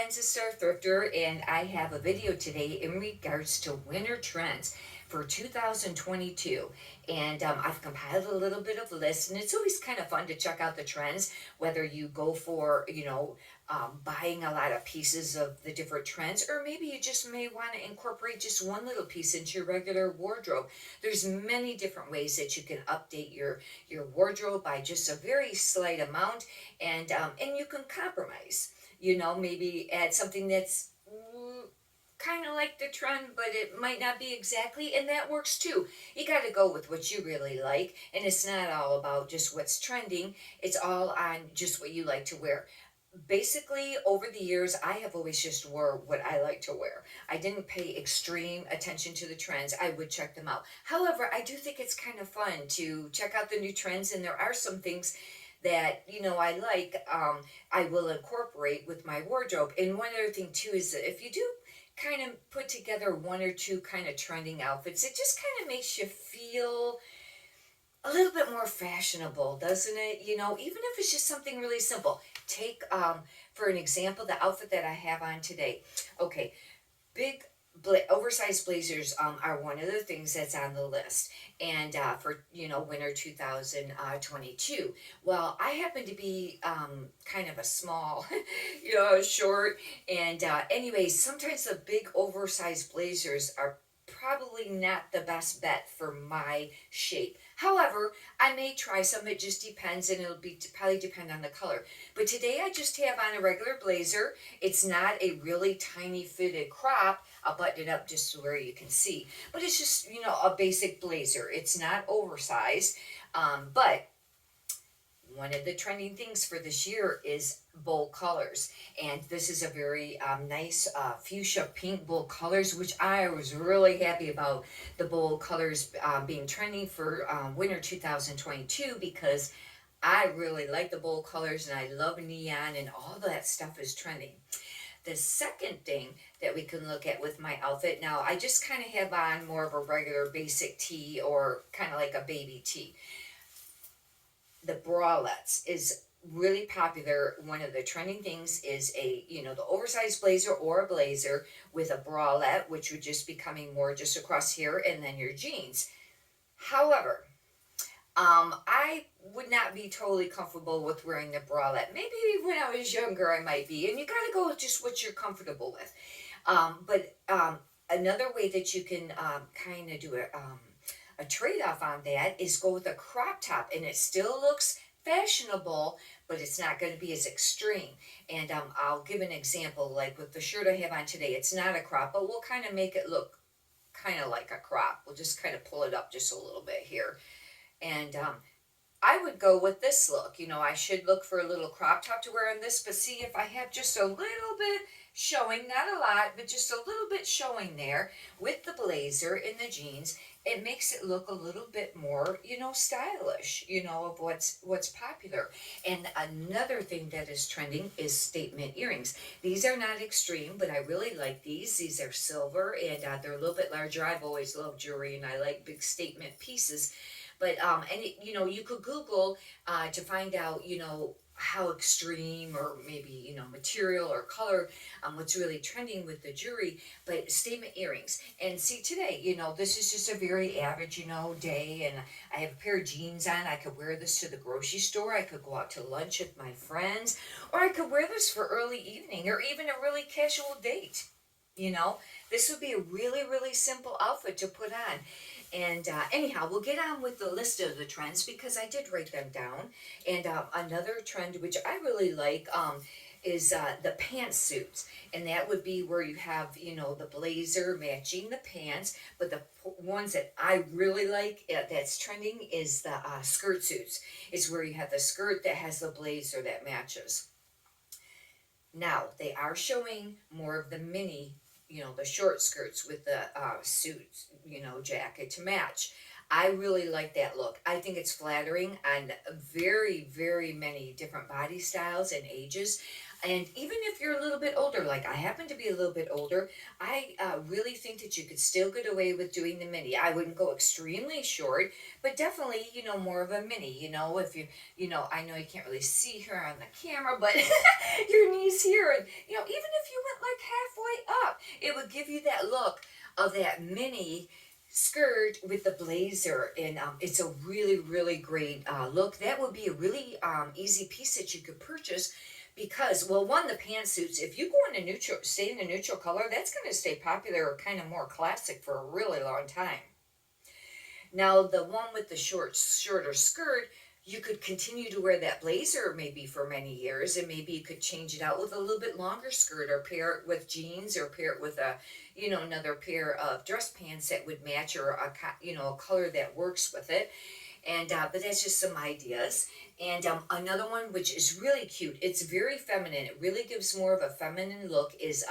Friends, it's Star Thrifter, and I have a video today in regards to winter trends for 2022. And I've compiled a little bit of a list, and it's always kind of fun to check out the trends, whether you go for, buying a lot of pieces of the different trends, or maybe you just may want to incorporate just one little piece into your regular wardrobe. There's many different ways that you can update your wardrobe by just a very slight amount, and you can compromise. Maybe add something that's kind of like the trend, but it might not be exactly, and that works too. You got to go with what you really like, and it's not all about just what's trending. It's all on just what you like to wear. Basically, over the years, I have always just wore what I like to wear. I didn't pay extreme attention to the trends. I would check them out. However, I do think it's kind of fun to check out the new trends, and there are some things that I like. I will incorporate with my wardrobe. And one other thing too is that if you do kind of put together one or two kind of trending outfits, it just kind of makes you feel a little bit more fashionable, doesn't it? Even if it's just something really simple. Take for an example, the outfit that I have on today. Okay, big oversized blazers are one of the things that's on the list, and for winter 2022. Well, I happen to be kind of a small short, and anyways, sometimes the big oversized blazers are probably not the best bet for my shape. However, I may try some. It just depends, and it'll be probably depend on the color. But today I just have on a regular blazer. It's not a really tiny fitted crop. I'll button it up just so where you can see. But it's just, a basic blazer. It's not oversized. But one of the trending things for this year is bold colors. And this is a very nice fuchsia pink bold colors, which I was really happy about the bold colors being trending for winter 2022, because I really like the bold colors and I love neon, and all that stuff is trending. The second thing that we can look at with my outfit, now I just kind of have on more of a regular basic tee, or kind of like a baby tee. The bralettes is really popular. One of the trending things is the oversized blazer or a blazer with a bralette, which would just be coming more just across here, and then your jeans. However, I would not be totally comfortable with wearing the bralette. Maybe when I was younger I might be, and you got to go with just what you're comfortable with. But another way that you can kind of do a trade-off on that is go with a crop top, and it still looks fashionable, but it's not going to be as extreme. And I'll give an example, like with the shirt I have on today. It's not a crop, but we'll kind of make it look kind of like a crop. We'll just kind of pull it up just a little bit here. And I would go with this look. I should look for a little crop top to wear on this, but see, if I have just a little bit showing, not a lot, but just a little bit showing there with the blazer and the jeans, it makes it look a little bit more, stylish, of what's popular. And another thing that is trending is statement earrings. These are not extreme, but I really like these. These are silver, and they're a little bit larger. I've always loved jewelry, and I like big statement pieces. But you could Google to find out, how extreme, or maybe material or color, what's really trending with the jewelry. But statement earrings, and see, today, this is just a very average day, and I have a pair of jeans on. I could wear this to the grocery store. I could go out to lunch with my friends, or I could wear this for early evening, or even a really casual date. This would be a really, really simple outfit to put on. And anyhow, we'll get on with the list of the trends, because I did write them down. And another trend which I really like is the pantsuits, and that would be where you have the blazer matching the pants. But the ones that I really like that's trending is the skirt suits. It's where you have the skirt that has the blazer that matches. Now they are showing more of the mini, the short skirts with the suit, jacket to match. I really like that look. I think it's flattering on very, very many different body styles and ages. And even if you're a little bit older, like I happen to be a little bit older, I really think that you could still get away with doing the mini. I wouldn't go extremely short, but definitely, more of a mini. If I know you can't really see her on the camera, but your knees here, and even if you went like halfway up, it would give you that look of that mini skirt with the blazer, and it's a really really great look. That would be a really easy piece that you could purchase because, well, one, the pantsuits, if you go in a neutral, stay in a neutral color, that's going to stay popular or kind of more classic for a really long time. Now, the one with the shorter skirt, you could continue to wear that blazer maybe for many years, and maybe you could change it out with a little bit longer skirt, or pair it with jeans, or pair it with another pair of dress pants that would match, or a color that works with it. And but that's just some ideas. And another one which is really cute, it's very feminine, it really gives more of a feminine look, is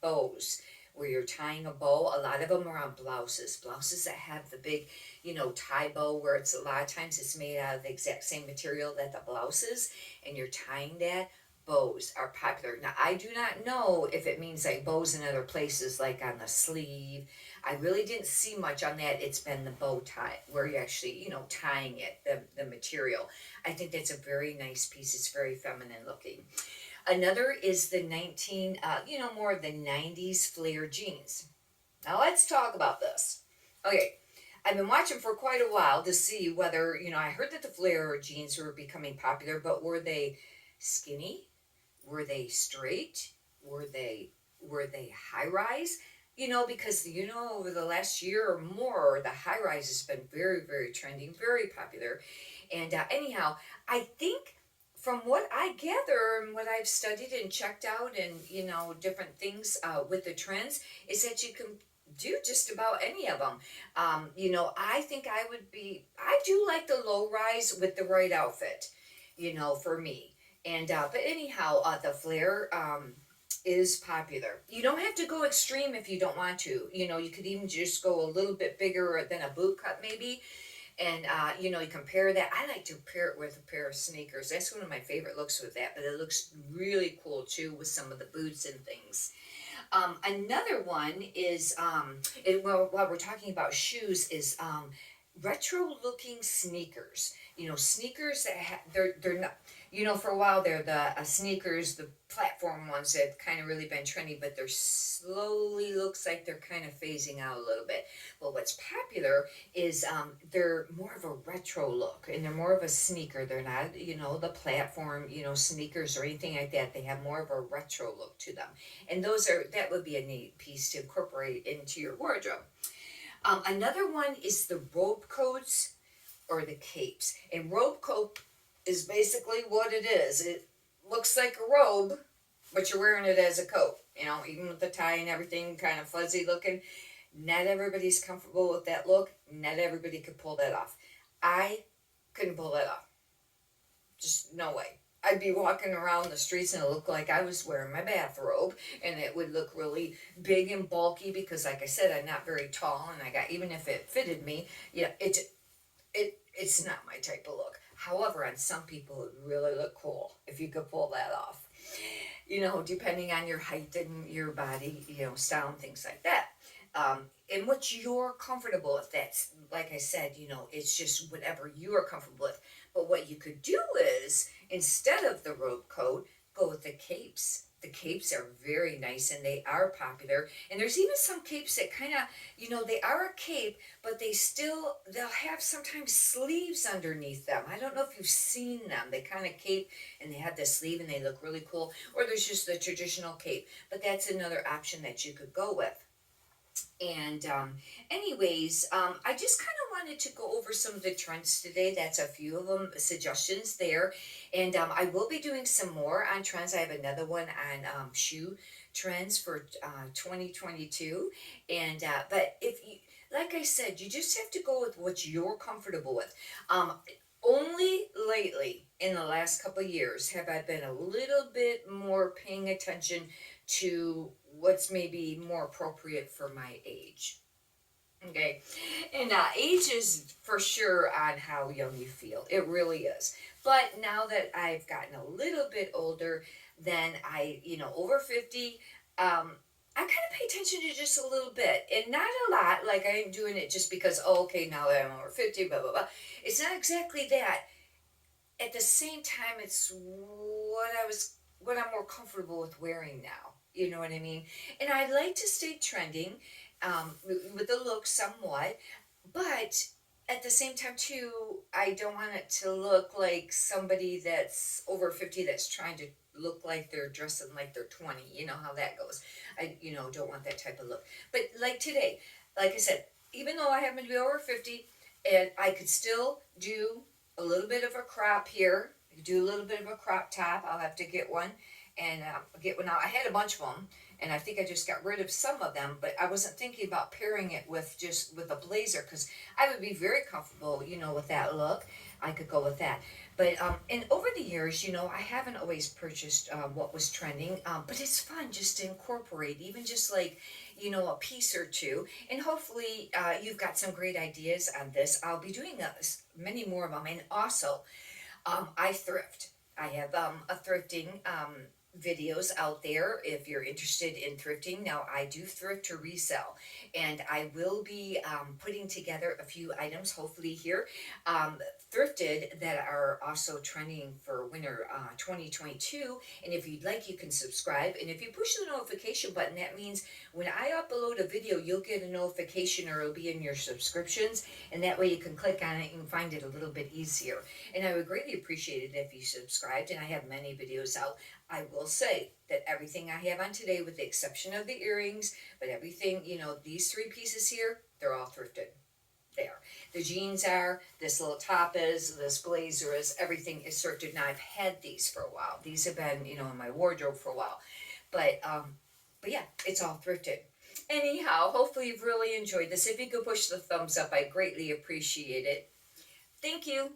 bows, where you're tying a bow. A lot of them are on blouses that have the big tie bow, where it's a lot of times it's made out of the exact same material that the blouse is, and you're tying that. Bows are popular. Now, I do not know if it means like bows in other places, like on the sleeve. I really didn't see much on that. It's been the bow tie, where you're actually, tying it, the material. I think that's a very nice piece. It's very feminine looking. Another is the more of the 90s flare jeans. Now, let's talk about this. Okay, I've been watching for quite a while to see whether, I heard that the flare jeans were becoming popular, but were they skinny? Were they straight? Were they high rise? Because over the last year or more, the high rise has been very, very trendy, very popular. And anyhow, I think from what I gather and what I've studied and checked out, and different things with the trends, is that you can do just about any of them. I think I do like the low rise with the right outfit, for me. And but anyhow, the flare is popular. You don't have to go extreme if you don't want to. You could even just go a little bit bigger than a boot cut maybe. And you can pair that. I like to pair it with a pair of sneakers. That's one of my favorite looks with that, but it looks really cool too with some of the boots and things. Another one is, while we're talking about shoes, is retro looking sneakers. Sneakers that they're not, for a while they're the sneakers, the platform ones that kind of really been trendy, but they're slowly, looks like they're kind of phasing out a little bit. Well, what's popular is they're more of a retro look, and they're more of a sneaker. They're not, the platform, sneakers or anything like that. They have more of a retro look to them. And that would be a neat piece to incorporate into your wardrobe. Another one is the robe coats or the capes. And robe coat is basically what it is. It looks like a robe, but you're wearing it as a coat. Even with the tie and everything, kind of fuzzy looking. Not everybody's comfortable with that look. Not everybody could pull that off. I couldn't pull that off. Just no way. I'd be walking around the streets and it looked like I was wearing my bathrobe, and it would look really big and bulky because, like I said, I'm not very tall, and even if it fitted me, it's not my type of look. However, on some people, it would really look cool if you could pull that off. Depending on your height and your body, style and things like that. And what you're comfortable with, that's, like I said, it's just whatever you are comfortable with. But what you could do is, instead of the robe coat, go with the capes. The capes are very nice and they are popular. And there's even some capes that kind of, they are a cape, but they'll have sometimes sleeves underneath them. I don't know if you've seen them. They kind of cape and they have the sleeve and they look really cool. Or there's just the traditional cape. But that's another option that you could go with. And anyways, I just kind of wanted to go over some of the trends today. That's a few of them, suggestions there. And I will be doing some more on trends. I have another one on shoe trends for 2022. And but if you, like I said, you just have to go with what you're comfortable with. Only lately, in the last couple of years, have I been a little bit more paying attention to what's maybe more appropriate for my age. Okay, and age is for sure on how young you feel. It really is. But now that I've gotten a little bit older, then over 50, I kind of pay attention to just a little bit and not a lot. Like I ain't doing it just because, oh, okay, now that I'm over 50, blah, blah, blah. It's not exactly that. At the same time, it's what I'm more comfortable with wearing now. You know what I mean? And I like to stay trending with the look somewhat, but at the same time too, I don't want it to look like somebody that's over 50 that's trying to look like they're dressing like they're 20. You know how that goes. I don't want that type of look. But like today, like I said, even though I happen to be over 50, and I could still do a little bit of a crop here. I could do a little bit of a crop top. I'll have to get one and get one out. I had a bunch of them, and I think I just got rid of some of them, but I wasn't thinking about pairing it with just with a blazer because I would be very comfortable, with that look. I could go with that. But and over the years, I haven't always purchased what was trending, but it's fun just to incorporate, even just like, a piece or two. And hopefully, you've got some great ideas on this. I'll be doing many more of them. And also, I thrift. I have a thrifting videos out there if you're interested in thrifting. Now, I do thrift to resell, and I will be putting together a few items, hopefully here, um, thrifted that are also trending for winter 2022. And if you'd like, you can subscribe. And if you push the notification button, that means when I upload a video, you'll get a notification or it'll be in your subscriptions. And that way you can click on it and find it a little bit easier. And I would greatly appreciate it if you subscribed. And I have many videos out. I will say that everything I have on today, with the exception of the earrings, but everything, these three pieces here, they're all thrifted. There. The jeans are, this little top is, this blazer is, everything is thrifted. Now I've had these for a while. These have been, in my wardrobe for a while. But yeah, it's all thrifted. Anyhow, hopefully you've really enjoyed this. If you could push the thumbs up, I greatly appreciate it. Thank you.